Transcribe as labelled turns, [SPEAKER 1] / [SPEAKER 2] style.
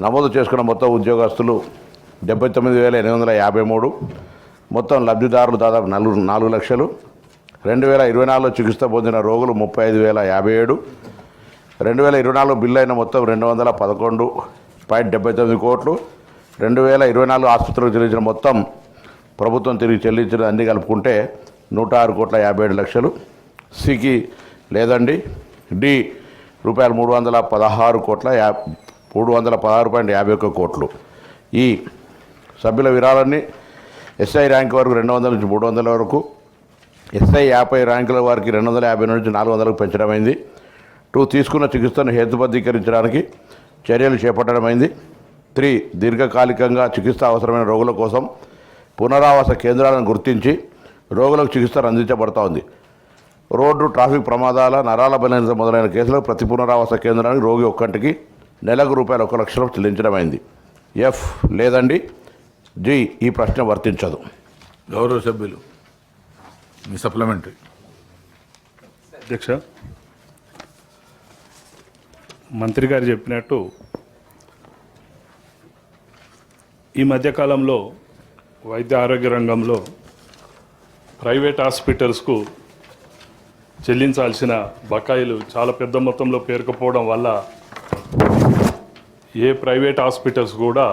[SPEAKER 1] నమోదు చేసుకున్న మొత్తం ఉద్యోగస్తులు 79,853. మొత్తం లబ్ధిదారులు దాదాపు 4 లక్షలు. 2024లో చికిత్స పొందిన రోగులు 35,057. 2024 బిల్లు అయిన మొత్తం 211.79 కోట్లు. 2024 ఆసుపత్రులకు చెల్లించిన మొత్తం ప్రభుత్వం తిరిగి చెల్లించిన అన్ని కలుపుకుంటే 106,57 సికి లేదండి. డి రూపాయలు 316.51 కోట్లు. ఈ సభ్యుల విరాళాన్ని ఎస్ఐ ర్యాంక్ వరకు 200 నుంచి 300 వరకు, ఎస్ఐ 50 ర్యాంకుల వారికి 250 నుంచి 400కు పెంచడమైంది. 2 తీసుకున్న చికిత్సను హేతుబద్ధీకరించడానికి చర్యలు చేపట్టడమైంది. 3 దీర్ఘకాలికంగా చికిత్స అవసరమైన రోగుల కోసం పునరావాస కేంద్రాలను గుర్తించి రోగులకు చికిత్స అందించబడుతోంది. రోడ్డు ట్రాఫిక్ ప్రమాదాల, నరాల బలహీనత మొదలైన కేసులో ప్రతి పునరావాస కేంద్రానికి రోగి ఒక్కంటికి నెలకు రూపాయలు 1 లక్ష చెల్లించడమైంది. ఎఫ్ లేదండి. జి ఈ ప్రశ్న వర్తించదు.
[SPEAKER 2] గౌరవ సభ్యులు మీ సప్లిమెంటరీ.
[SPEAKER 3] అధ్యక్ష, మంత్రి గారు చెప్పినట్టు ఈ మధ్యకాలంలో వైద్య ఆరోగ్య రంగంలో ప్రైవేట్ హాస్పిటల్స్కు చెల్లించాల్సిన బకాయిలు చాలా పెద్ద మొత్తంలో పేరుకుపోవడం వల్ల ఏ ప్రైవేట్ హాస్పిటల్స్ కూడా